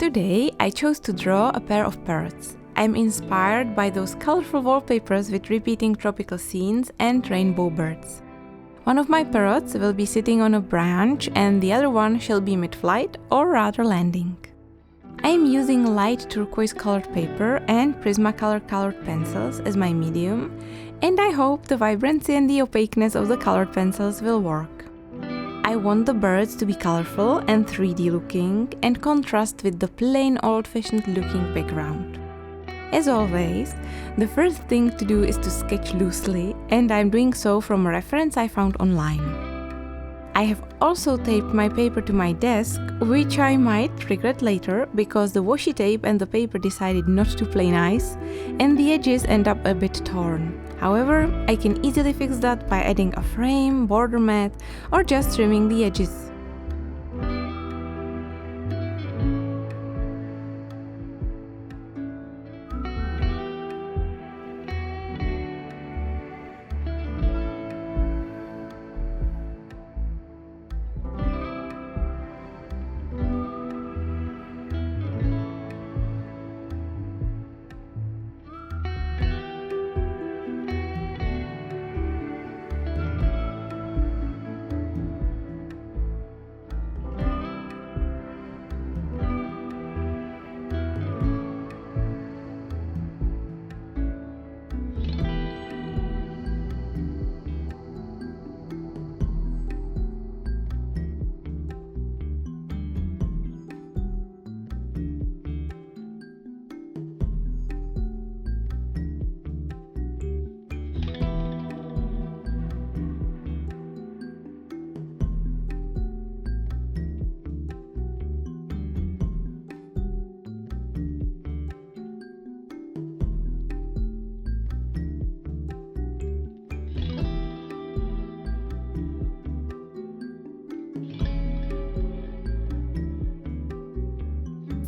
Today, I chose to draw a pair of parrots. I'm inspired by those colorful wallpapers with repeating tropical scenes and rainbow birds. One of my parrots will be sitting on a branch and the other one shall be mid-flight or rather landing. I am using light turquoise colored paper and Prismacolor colored pencils as my medium, and I hope the vibrancy and the opaqueness of the colored pencils will work. I want the birds to be colorful and 3D looking and contrast with the plain old-fashioned looking background. As always, the first thing to do is to sketch loosely, and I'm doing so from a reference I found online. I have also taped my paper to my desk, which I might regret later because the washi tape and the paper decided not to play nice and the edges end up a bit torn. However, I can easily fix that by adding a frame, border mat, or just trimming the edges.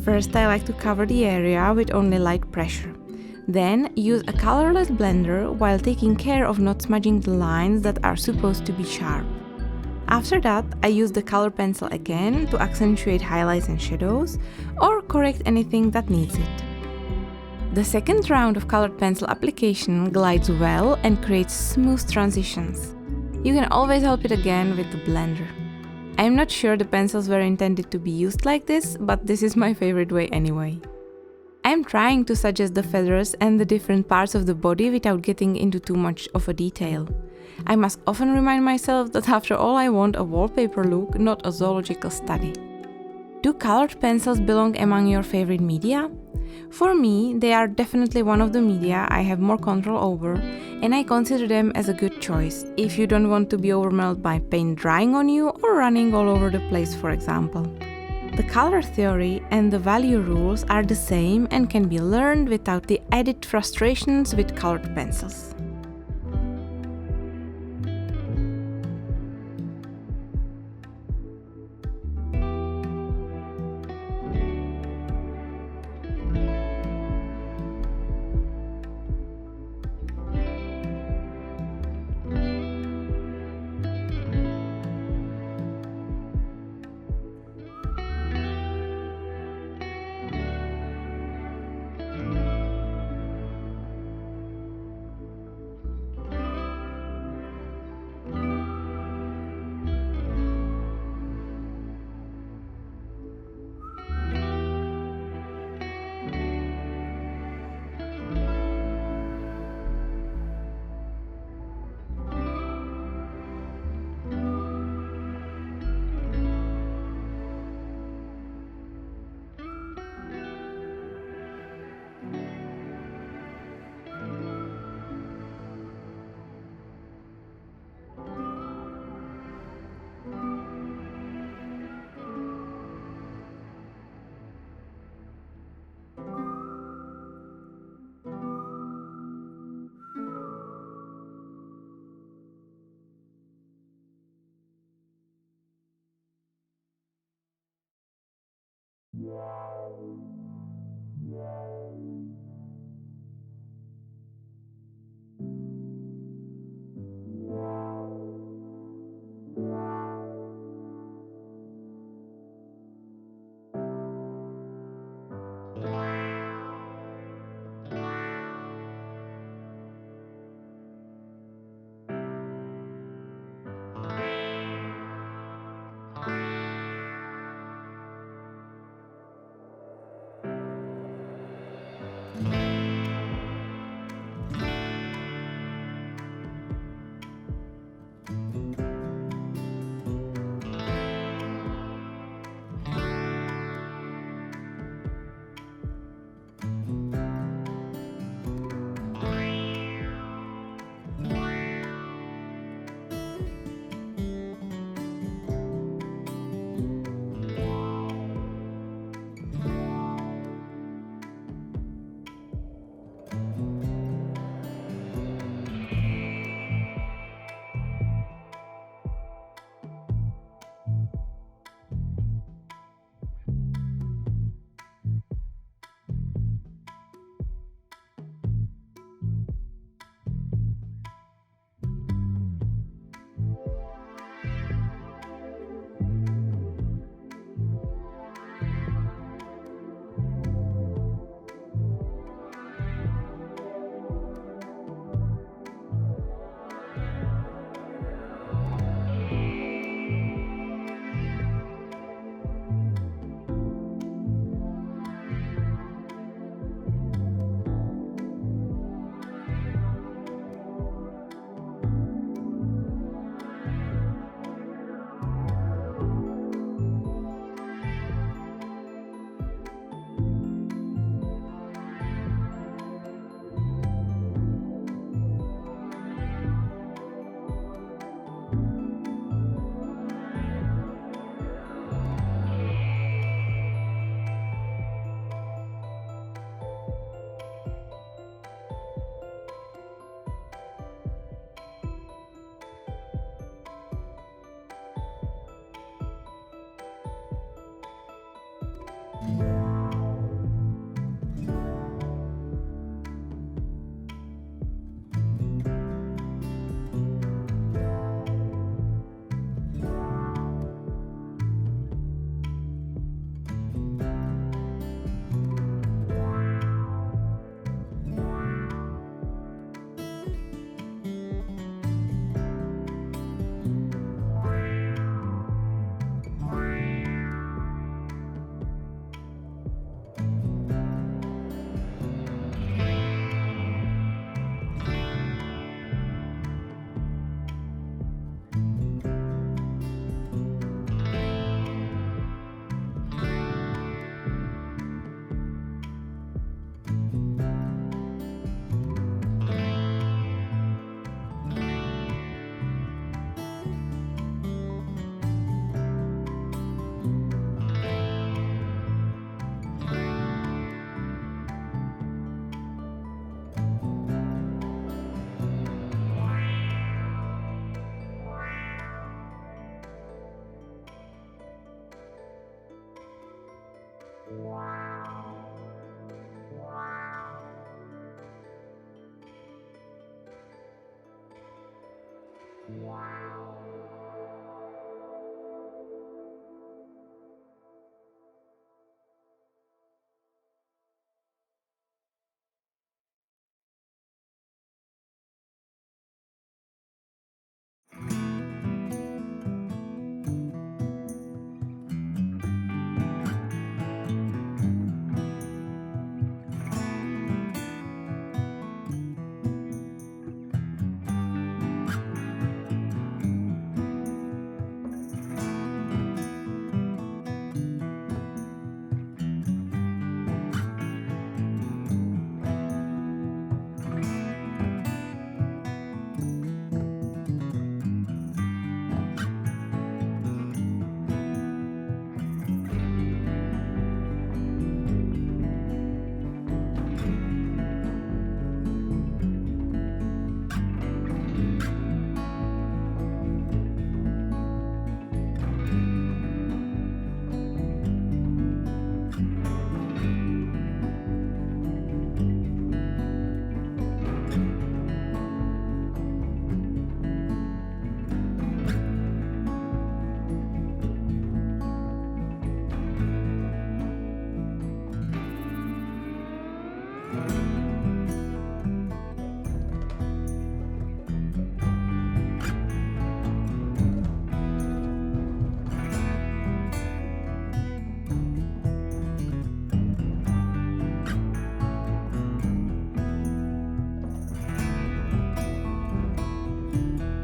First, I like to cover the area with only light pressure. Then, use a colorless blender while taking care of not smudging the lines that are supposed to be sharp. After that, I use the color pencil again to accentuate highlights and shadows, or correct anything that needs it. The second round of colored pencil application glides well and creates smooth transitions. You can always help it again with the blender. I'm not sure the pencils were intended to be used like this, but this is my favorite way anyway. I'm trying to suggest the feathers and the different parts of the body without getting into too much of a detail. I must often remind myself that after all I want a wallpaper look, not a zoological study. Do colored pencils belong among your favorite media? For me, they are definitely one of the media I have more control over, and I consider them as a good choice if you don't want to be overwhelmed by paint drying on you or running all over the place, for example. The color theory and the value rules are the same and can be learned without the added frustrations with colored pencils.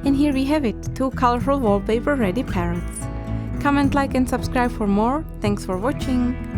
And here we have it, 2 colorful wallpaper ready parrots. Comment, like and subscribe for more. Thanks for watching.